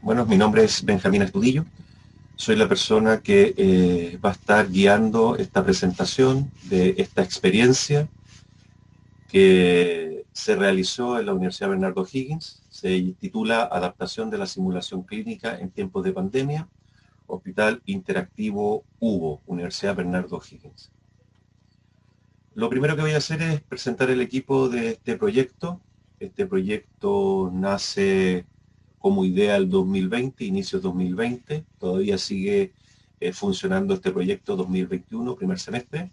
Bueno, mi nombre es Benjamín Astudillo. Soy la persona que va a estar guiando esta presentación de esta experiencia que se realizó en la Universidad Bernardo Higgins. Se titula Adaptación de la simulación clínica en tiempos de pandemia, Hospital Interactivo Hugo, Universidad Bernardo Higgins. Lo primero que voy a hacer es presentar el equipo de este proyecto. Este proyecto nace como idea el 2020, inicios 2020. Todavía sigue funcionando este proyecto 2021, primer semestre.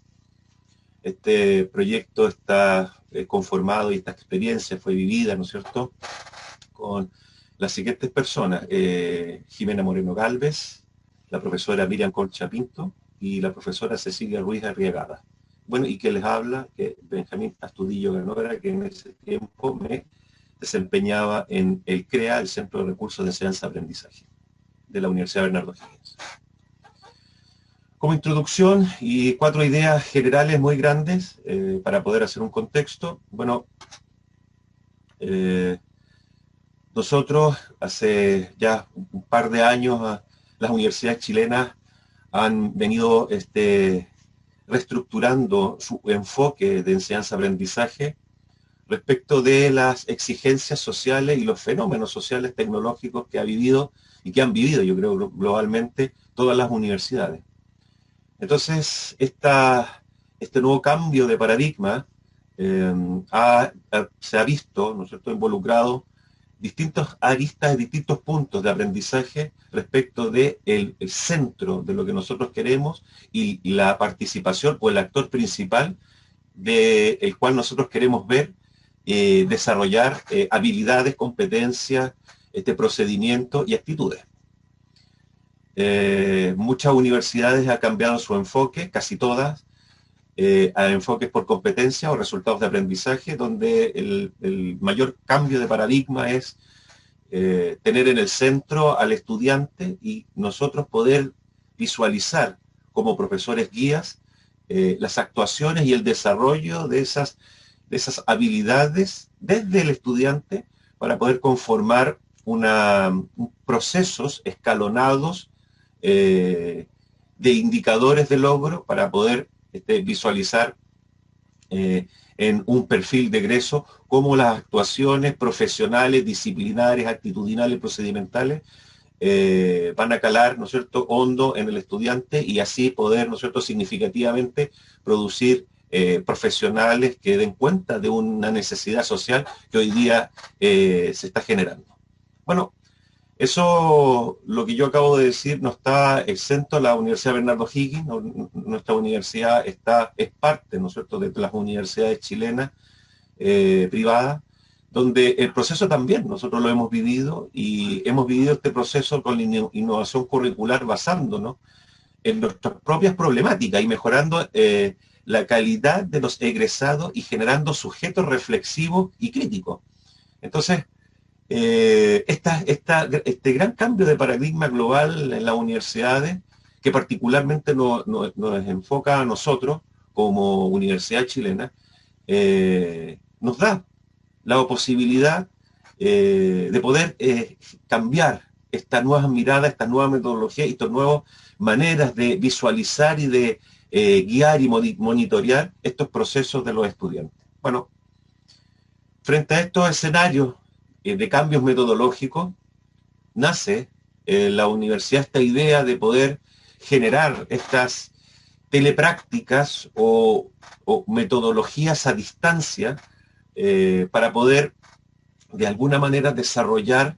Este proyecto está conformado y esta experiencia fue vivida, ¿no es cierto?, con las siguientes personas. Jimena Moreno Galvez, la profesora Miriam Concha Pinto y la profesora Cecilia Ruiz Arriagada. Bueno, y que les habla, que Benjamín Astudillo Ganora, que en ese tiempo me desempeñaba en el CREA, el Centro de Recursos de Enseñanza y Aprendizaje, de la Universidad Bernardo Higgins. Como introducción y 4 ideas generales muy grandes para poder hacer un contexto. Bueno, nosotros hace ya un par de años las universidades chilenas han venido reestructurando su enfoque de enseñanza-aprendizaje respecto de las exigencias sociales y los fenómenos sociales tecnológicos que ha vivido y que han vivido, yo creo, globalmente todas las universidades. Entonces, este nuevo cambio de paradigma se ha visto, ¿no es cierto?, involucrado distintos aristas, distintos puntos de aprendizaje respecto del el centro de lo que nosotros queremos y la participación o el actor principal del cual nosotros queremos ver desarrollar habilidades, competencias, procedimientos y actitudes. Muchas universidades han cambiado su enfoque, casi todas, a enfoques por competencia o resultados de aprendizaje, donde el mayor cambio de paradigma es tener en el centro al estudiante y nosotros poder visualizar como profesores guías las actuaciones y el desarrollo de esas habilidades desde el estudiante para poder conformar procesos escalonados de indicadores de logro para poder visualizar en un perfil de egreso cómo las actuaciones profesionales, disciplinares, actitudinales, procedimentales van a calar, ¿no es cierto?, hondo en el estudiante y así poder, ¿no es cierto?, significativamente producir profesionales que den cuenta de una necesidad social que hoy día se está generando. Bueno, eso, lo que yo acabo de decir, no está exento a la Universidad Bernardo Higgins. Nuestra universidad es parte, ¿no es cierto?, de las universidades chilenas privadas, donde el proceso también nosotros lo hemos vivido y hemos vivido este proceso con la innovación curricular basándonos en nuestras propias problemáticas y mejorando la calidad de los egresados y generando sujetos reflexivos y críticos. Entonces, este gran cambio de paradigma global en las universidades, que particularmente nos enfoca a nosotros como universidad chilena, nos da la posibilidad de poder cambiar estas nuevas miradas, estas nuevas metodologías y estas nuevas maneras de visualizar y de guiar y monitorear estos procesos de los estudiantes. Bueno, frente a estos escenarios de cambios metodológicos, nace en la universidad esta idea de poder generar estas teleprácticas o metodologías a distancia para poder de alguna manera desarrollar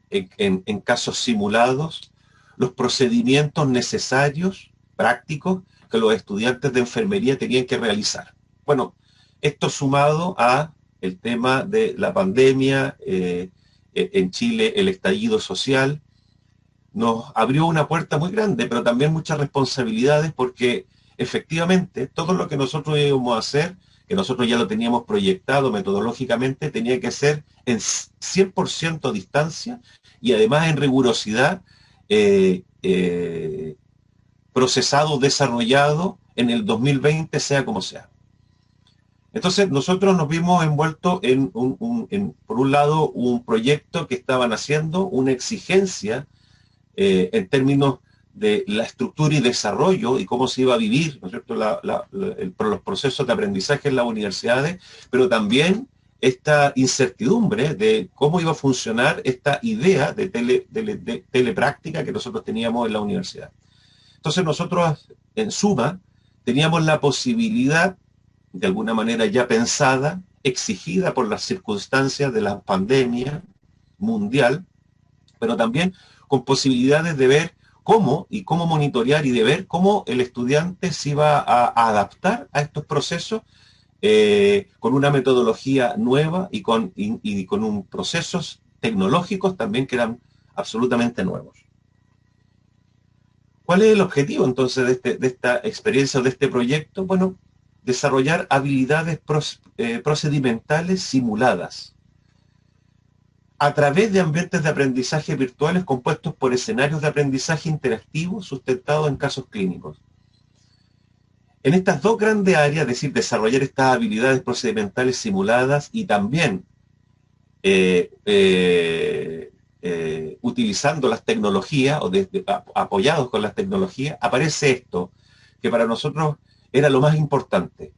en casos simulados los procedimientos necesarios, prácticos, que los estudiantes de enfermería tenían que realizar. Bueno, esto sumado a el tema de la pandemia, en Chile el estallido social, nos abrió una puerta muy grande, pero también muchas responsabilidades porque efectivamente todo lo que nosotros íbamos a hacer, que nosotros ya lo teníamos proyectado metodológicamente, tenía que ser en 100% distancia y además en rigurosidad procesado, desarrollado en el 2020, sea como sea. Entonces nosotros nos vimos envueltos en, por un lado, un proyecto que estaban haciendo, una exigencia en términos de la estructura y desarrollo y cómo se iba a vivir, ¿no es cierto?, los procesos de aprendizaje en las universidades, pero también esta incertidumbre de cómo iba a funcionar esta idea de telepráctica que nosotros teníamos en la universidad. Entonces nosotros, en suma, teníamos la posibilidad, de alguna manera ya pensada, exigida por las circunstancias de la pandemia mundial, pero también con posibilidades de ver cómo y cómo monitorear y de ver cómo el estudiante se iba a adaptar a estos procesos con una metodología nueva y con procesos tecnológicos también que eran absolutamente nuevos. ¿Cuál es el objetivo entonces de esta experiencia o de este proyecto? Bueno, desarrollar habilidades procedimentales simuladas a través de ambientes de aprendizaje virtuales compuestos por escenarios de aprendizaje interactivo sustentados en casos clínicos. En estas dos grandes áreas, es decir, desarrollar estas habilidades procedimentales simuladas y también utilizando las tecnologías o apoyados con las tecnologías, aparece esto, que para nosotros era lo más importante: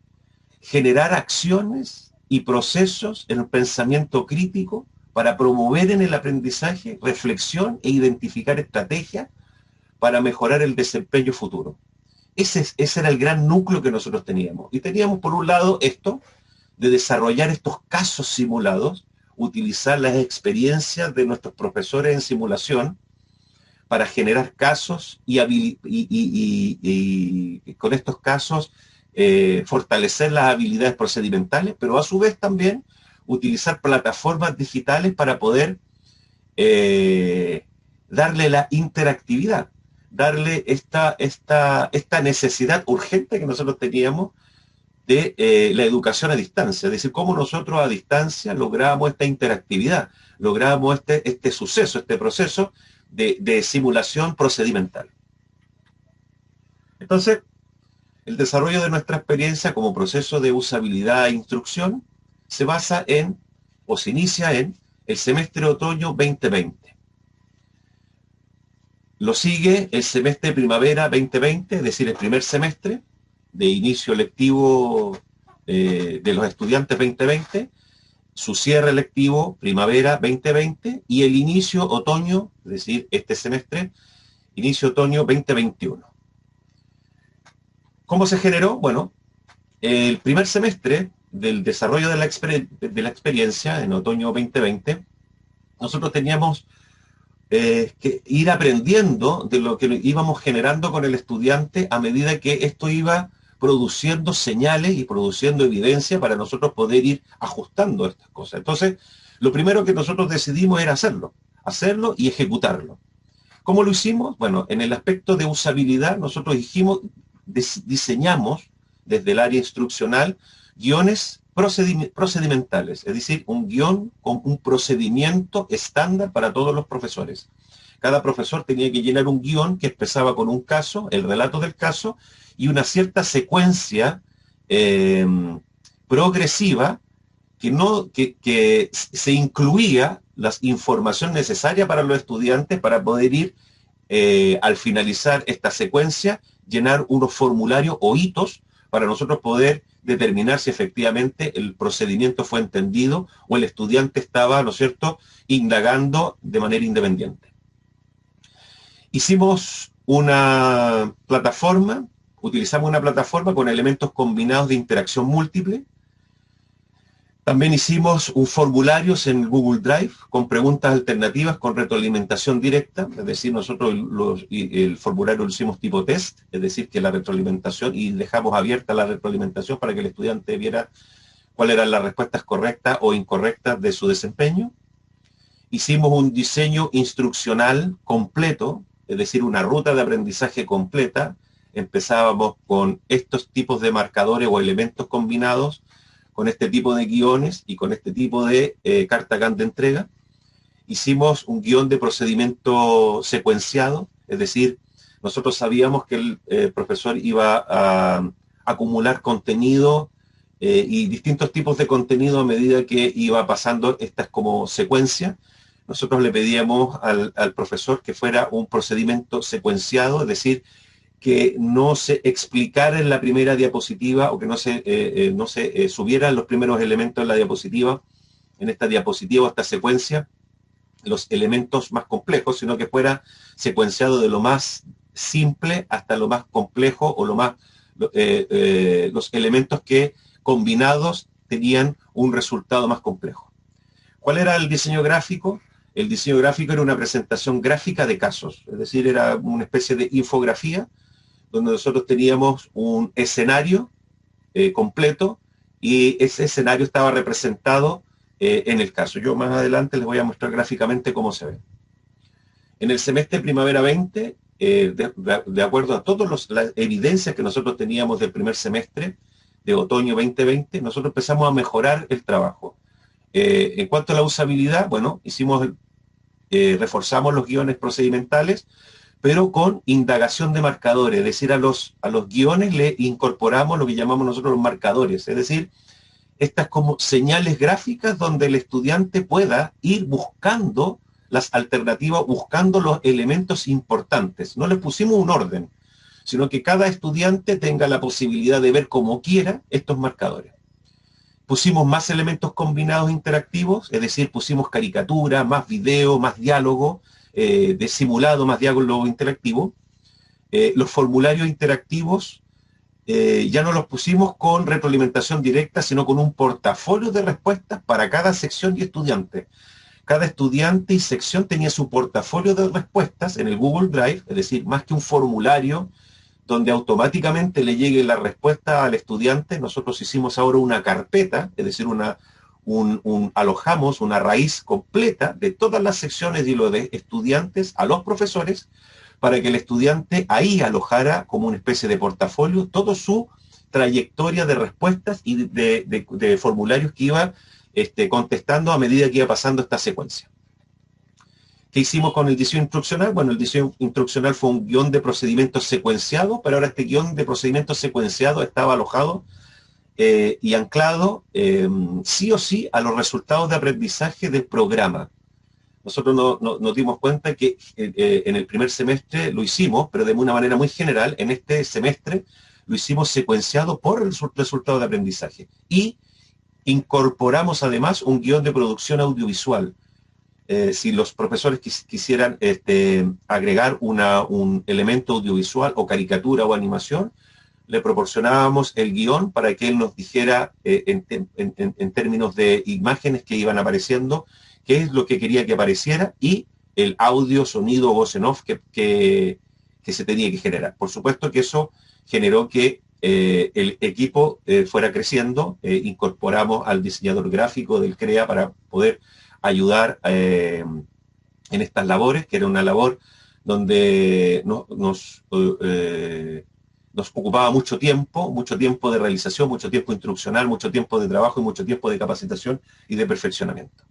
generar acciones y procesos en el pensamiento crítico para promover en el aprendizaje reflexión e identificar estrategias para mejorar el desempeño futuro. Ese era el gran núcleo que nosotros teníamos. Y teníamos por un lado esto, de desarrollar estos casos simulados, utilizar las experiencias de nuestros profesores en simulación para generar casos y con estos casos fortalecer las habilidades procedimentales, pero a su vez también utilizar plataformas digitales para poder darle la interactividad, darle esta necesidad urgente que nosotros teníamos de la educación a distancia, es decir, cómo nosotros a distancia logramos esta interactividad, logramos este suceso, este proceso de simulación procedimental. Entonces, el desarrollo de nuestra experiencia como proceso de usabilidad e instrucción se basa en, o se inicia en, el semestre otoño 2020. Lo sigue el semestre primavera 2020, es decir, el primer semestre de inicio lectivo de los estudiantes 2020, su cierre lectivo primavera 2020 y el inicio otoño, es decir, este semestre, inicio otoño 2021. ¿Cómo se generó? Bueno, el primer semestre del desarrollo de la experiencia, en otoño 2020, nosotros teníamos que ir aprendiendo de lo que íbamos generando con el estudiante a medida que esto iba produciendo señales y produciendo evidencia para nosotros poder ir ajustando estas cosas. Entonces, lo primero que nosotros decidimos era hacerlo y ejecutarlo. ¿Cómo lo hicimos? Bueno, en el aspecto de usabilidad, nosotros diseñamos desde el área instruccional guiones procedimentales, es decir, un guión con un procedimiento estándar para todos los profesores. Cada profesor tenía que llenar un guión que empezaba con un caso, el relato del caso, y una cierta secuencia progresiva que se incluía las informaciones necesarias para los estudiantes para poder ir, al finalizar esta secuencia, llenar unos formularios o hitos para nosotros poder determinar si efectivamente el procedimiento fue entendido o el estudiante estaba, ¿no es cierto?, indagando de manera independiente. Hicimos una plataforma, utilizamos una plataforma con elementos combinados de interacción múltiple. También hicimos un formulario en Google Drive con preguntas alternativas con retroalimentación directa, es decir, nosotros el formulario lo hicimos tipo test, es decir, que la retroalimentación, y dejamos abierta la retroalimentación para que el estudiante viera cuáles eran las respuestas correctas o incorrectas de su desempeño. Hicimos un diseño instruccional completo, es decir, una ruta de aprendizaje completa. Empezábamos con estos tipos de marcadores o elementos combinados, con este tipo de guiones y con este tipo de carta GAN de entrega. Hicimos un guión de procedimiento secuenciado, es decir, nosotros sabíamos que el profesor iba a acumular contenido y distintos tipos de contenido a medida que iba pasando estas como secuencias. Nosotros le pedíamos al profesor que fuera un procedimiento secuenciado, es decir, que no se explicara en la primera diapositiva o que no se subieran los primeros elementos en la diapositiva, en esta diapositiva o esta secuencia, los elementos más complejos, sino que fuera secuenciado de lo más simple hasta lo más complejo o los elementos que combinados tenían un resultado más complejo. ¿Cuál era el diseño gráfico? El diseño gráfico era una presentación gráfica de casos, es decir, era una especie de infografía donde nosotros teníamos un escenario completo y ese escenario estaba representado en el caso. Yo más adelante les voy a mostrar gráficamente cómo se ve. En el semestre Primavera 20, de acuerdo a todas las evidencias que nosotros teníamos del primer semestre de otoño 2020, nosotros empezamos a mejorar el trabajo. En cuanto a la usabilidad, bueno, reforzamos los guiones procedimentales, pero con indagación de marcadores, es decir, a los guiones le incorporamos lo que llamamos nosotros los marcadores, es decir, estas como señales gráficas donde el estudiante pueda ir buscando las alternativas, buscando los elementos importantes. No les pusimos un orden, sino que cada estudiante tenga la posibilidad de ver como quiera estos marcadores. Pusimos más elementos combinados interactivos, es decir, pusimos caricatura, más video, más diálogo, de simulado, más diálogo interactivo. Los formularios interactivos ya no los pusimos con retroalimentación directa, sino con un portafolio de respuestas para cada sección y estudiante. Cada estudiante y sección tenía su portafolio de respuestas en el Google Drive, es decir, más que un formulario donde automáticamente le llegue la respuesta al estudiante, nosotros hicimos ahora una carpeta, es decir, alojamos una raíz completa de todas las secciones y lo de estudiantes a los profesores, para que el estudiante ahí alojara como una especie de portafolio toda su trayectoria de respuestas y de formularios que iba contestando a medida que iba pasando esta secuencia. ¿Qué hicimos con el diseño instruccional? Bueno, el diseño instruccional fue un guión de procedimientos secuenciado, pero ahora este guión de procedimientos secuenciado estaba alojado y anclado sí o sí a los resultados de aprendizaje del programa. Nosotros nos dimos cuenta que en el primer semestre lo hicimos, pero de una manera muy general. En este semestre lo hicimos secuenciado por el resultado de aprendizaje. Y incorporamos además un guión de producción audiovisual. Si los profesores quisieran agregar un elemento audiovisual o caricatura o animación, le proporcionábamos el guión para que él nos dijera en términos de imágenes que iban apareciendo, qué es lo que quería que apareciera y el audio, sonido, voz en off que se tenía que generar. Por supuesto que eso generó que el equipo fuera creciendo, incorporamos al diseñador gráfico del CREA para poder ayudar en estas labores, que era una labor donde nos ocupaba mucho tiempo de realización, mucho tiempo instruccional, mucho tiempo de trabajo y mucho tiempo de capacitación y de perfeccionamiento.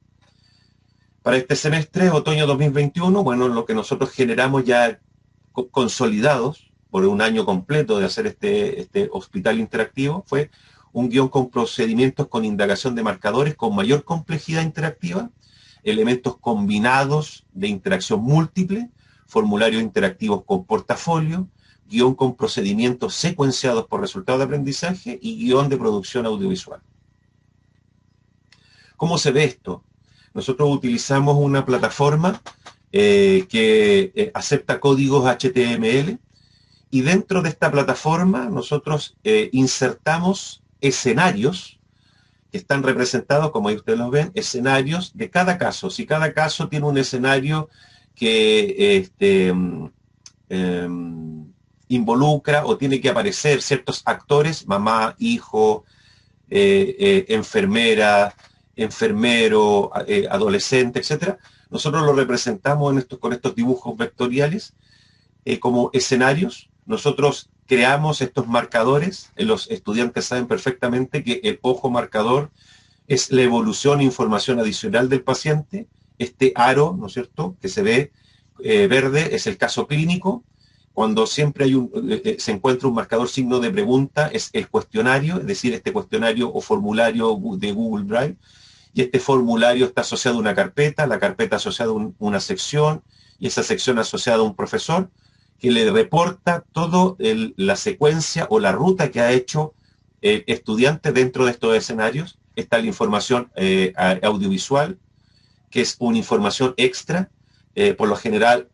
Para este semestre, otoño 2021, bueno, lo que nosotros generamos ya consolidados por un año completo de hacer este hospital interactivo fue un guión con procedimientos con indagación de marcadores con mayor complejidad interactiva, elementos combinados de interacción múltiple, formularios interactivos con portafolio, guión con procedimientos secuenciados por resultado de aprendizaje y guión de producción audiovisual. ¿Cómo se ve esto? Nosotros utilizamos una plataforma que acepta códigos HTML y dentro de esta plataforma nosotros insertamos escenarios que están representados, como ahí ustedes los ven, escenarios de cada caso. Si cada caso tiene un escenario que involucra o tiene que aparecer ciertos actores, mamá, hijo, enfermera, enfermero, adolescente, etcétera, nosotros lo representamos con estos dibujos vectoriales como escenarios. Nosotros creamos estos marcadores, los estudiantes saben perfectamente que el ojo marcador es la evolución e información adicional del paciente, este aro, ¿no es cierto?, que se ve verde es el caso clínico, cuando siempre hay se encuentra un marcador signo de pregunta, es el cuestionario, es decir, este cuestionario o formulario de Google Drive, y este formulario está asociado a una carpeta, la carpeta asociada a una sección, y esa sección asociada a un profesor, que le reporta toda la secuencia o la ruta que ha hecho el estudiante dentro de estos escenarios. Está la información audiovisual, que es una información extra. Por lo general,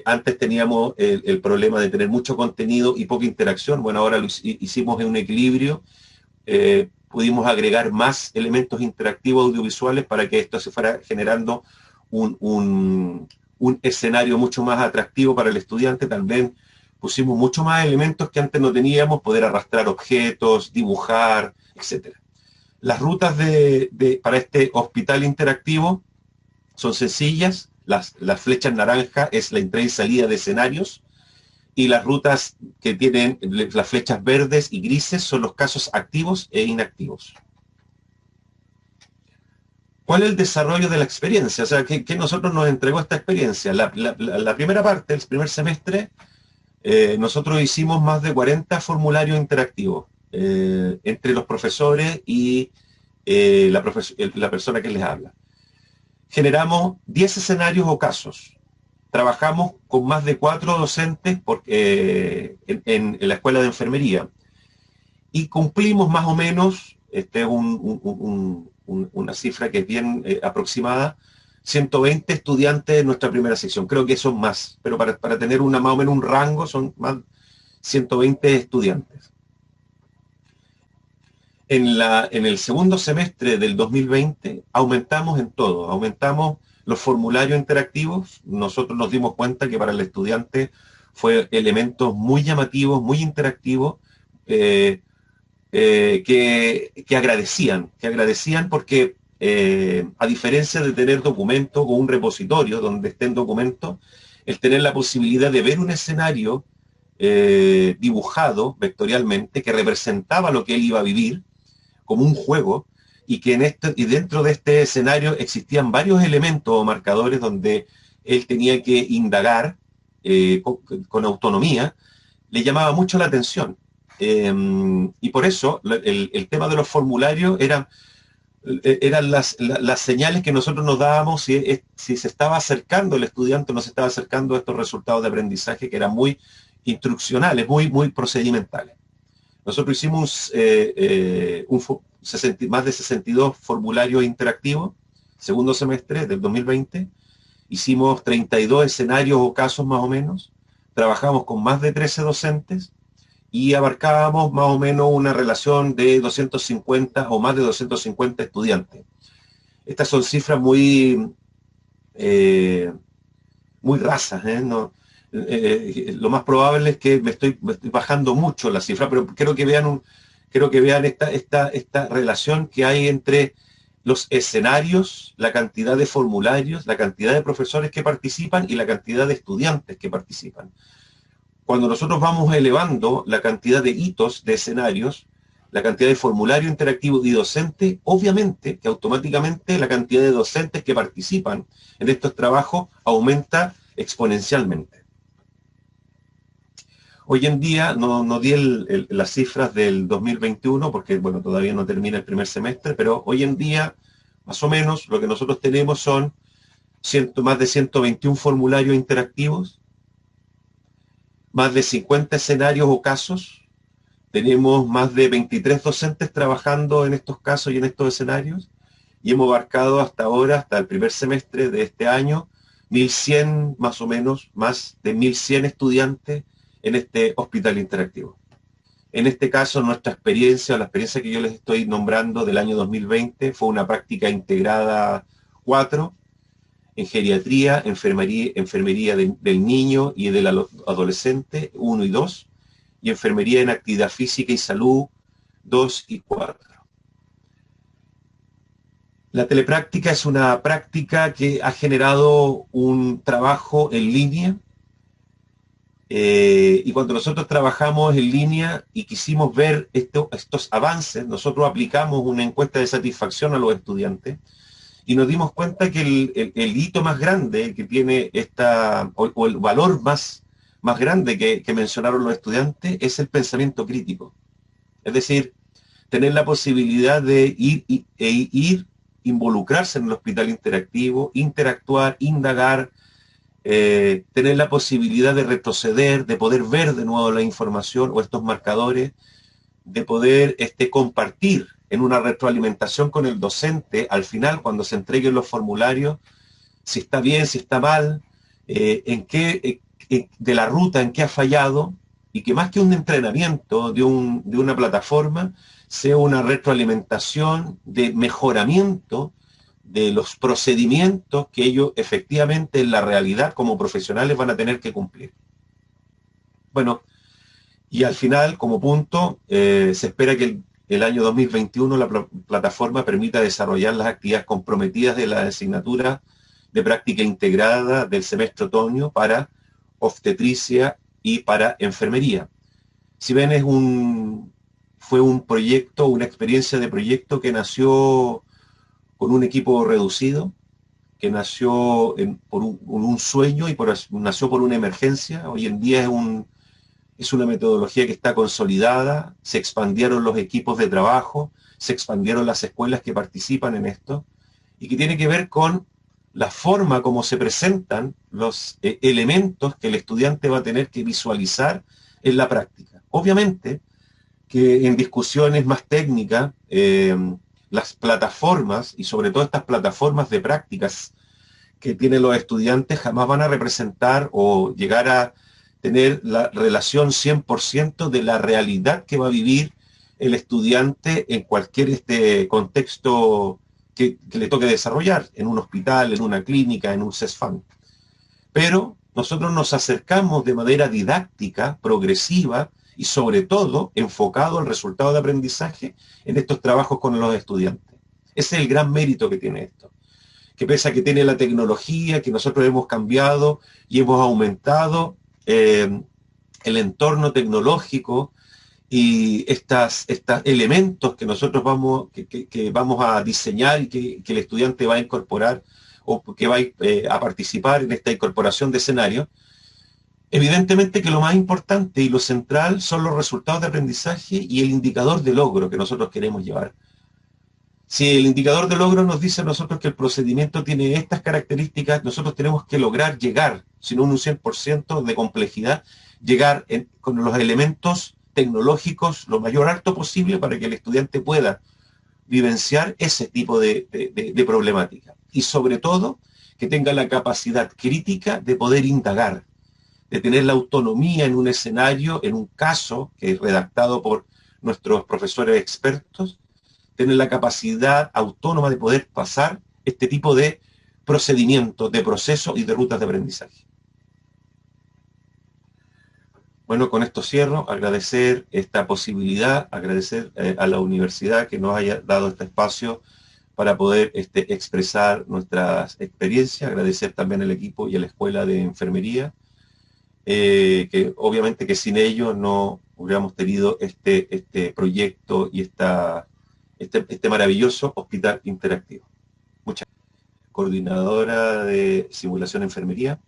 antes teníamos el problema de tener mucho contenido y poca interacción. Bueno, ahora hicimos en un equilibrio. Pudimos agregar más elementos interactivos audiovisuales para que esto se fuera generando un escenario mucho más atractivo para el estudiante. También pusimos mucho más elementos que antes no teníamos, poder arrastrar objetos, dibujar, etc. Las rutas para este hospital interactivo son sencillas. Las flechas naranjas es la entrada y salida de escenarios, y las rutas que tienen las flechas verdes y grises son los casos activos e inactivos. ¿Cuál es el desarrollo de la experiencia? O sea, ¿qué nosotros nos entregó esta experiencia? La primera parte, el primer semestre, nosotros hicimos más de 40 formularios interactivos entre los profesores y la persona que les habla. Generamos 10 escenarios o casos. Trabajamos con más de 4 docentes en la escuela de enfermería, y cumplimos más o menos, una cifra que es bien aproximada, 120 estudiantes en nuestra primera sección. Creo que son más, pero para tener más o menos un rango, son más 120 estudiantes. En el segundo semestre del 2020 aumentamos en todo, aumentamos los formularios interactivos. Nosotros nos dimos cuenta que para el estudiante fue elementos muy llamativos, muy interactivos, que agradecían porque a diferencia de tener documentos o un repositorio donde estén documentos, el tener la posibilidad de ver un escenario dibujado vectorialmente que representaba lo que él iba a vivir como un juego, y que y dentro de este escenario existían varios elementos o marcadores donde él tenía que indagar con autonomía, le llamaba mucho la atención. Y por eso el tema de los formularios eran las señales que nosotros nos dábamos si se estaba acercando el estudiante o no se estaba acercando a estos resultados de aprendizaje, que eran muy instruccionales, muy procedimentales. Nosotros hicimos más de 62 formularios interactivos, segundo semestre del 2020. Hicimos 32 escenarios o casos más o menos. Trabajamos con más de 13 docentes y abarcábamos más o menos una relación de 250 o más de 250 estudiantes. Estas son cifras muy rasas, ¿no? Lo más probable es que me estoy bajando mucho la cifra, pero quiero que vean esta relación que hay entre los escenarios, la cantidad de formularios, la cantidad de profesores que participan y la cantidad de estudiantes que participan. Cuando nosotros vamos elevando la cantidad de hitos de escenarios, la cantidad de formulario interactivo y docente, obviamente que automáticamente la cantidad de docentes que participan en estos trabajos aumenta exponencialmente. Hoy en día, no di las cifras del 2021 porque, bueno, todavía no termina el primer semestre, pero hoy en día, más o menos, lo que nosotros tenemos son más de 121 formularios interactivos, más de 50 escenarios o casos. Tenemos más de 23 docentes trabajando en estos casos y en estos escenarios, y hemos abarcado hasta ahora, hasta el primer semestre de este año, 1.100 más o menos, más de 1.100 estudiantes en este hospital interactivo. En este caso, nuestra experiencia, o la experiencia que yo les estoy nombrando del año 2020, fue una práctica integrada 4, en geriatría, enfermería del niño y del adolescente 1 y 2, y enfermería en actividad física y salud 2 y 4. La telepráctica es una práctica que ha generado un trabajo en línea, y cuando nosotros trabajamos en línea y quisimos ver estos avances, nosotros aplicamos una encuesta de satisfacción a los estudiantes y nos dimos cuenta que el hito más grande que tiene o el valor más más grande que mencionaron los estudiantes es el pensamiento crítico. Es decir, tener la posibilidad de ir involucrarse en el hospital interactivo, interactuar, indagar, tener la posibilidad de retroceder, de poder ver de nuevo la información o estos marcadores, de poder compartir en una retroalimentación con el docente al final cuando se entreguen los formularios, si está bien, si está mal, en qué, de la ruta, en qué ha fallado, y que más que un entrenamiento de una plataforma, sea una retroalimentación de mejoramiento de los procedimientos que ellos efectivamente en la realidad como profesionales van a tener que cumplir. Bueno, y al final, como punto, se espera que el año 2021 la plataforma permita desarrollar las actividades comprometidas de la asignatura de práctica integrada del semestre otoño para obstetricia y para enfermería. Si bien fue un proyecto, una experiencia de proyecto que nació con un equipo reducido, que nació por un sueño y nació por una emergencia. Hoy en día es una metodología que está consolidada, se expandieron los equipos de trabajo, se expandieron las escuelas que participan en esto, y que tiene que ver con la forma como se presentan los elementos que el estudiante va a tener que visualizar en la práctica. Obviamente que en discusiones más técnicas, las plataformas, y sobre todo estas plataformas de prácticas que tienen los estudiantes, jamás van a representar o llegar a tener la relación 100% de la realidad que va a vivir el estudiante en cualquier contexto que le toque desarrollar, en un hospital, en una clínica, en un CESFAM. Pero nosotros nos acercamos de manera didáctica, progresiva y sobre todo enfocado al resultado de aprendizaje en estos trabajos con los estudiantes. Ese es el gran mérito que tiene esto. Que pese a que tiene la tecnología, que nosotros hemos cambiado y hemos aumentado el entorno tecnológico y estos elementos que nosotros que vamos a diseñar y que el estudiante va a incorporar o que va a participar en esta incorporación de escenario, evidentemente que lo más importante y lo central son los resultados de aprendizaje y el indicador de logro que nosotros queremos llevar. Si el indicador de logro nos dice a nosotros que el procedimiento tiene estas características, nosotros tenemos que lograr llegar, si no un 100% de complejidad, llegar con los elementos tecnológicos lo mayor alto posible para que el estudiante pueda vivenciar ese tipo de problemática. Y sobre todo, que tenga la capacidad crítica de poder indagar, de tener la autonomía en un escenario, en un caso que es redactado por nuestros profesores expertos, tener la capacidad autónoma de poder pasar este tipo de procedimientos, de procesos y de rutas de aprendizaje. Bueno, con esto cierro, agradecer esta posibilidad, agradecer a la universidad que nos haya dado este espacio para poder expresar nuestras experiencias, agradecer también al equipo y a la Escuela de Enfermería, que obviamente que sin ellos no hubiéramos tenido este proyecto y este maravilloso hospital interactivo. Muchas gracias. Coordinadora de Simulación Enfermería.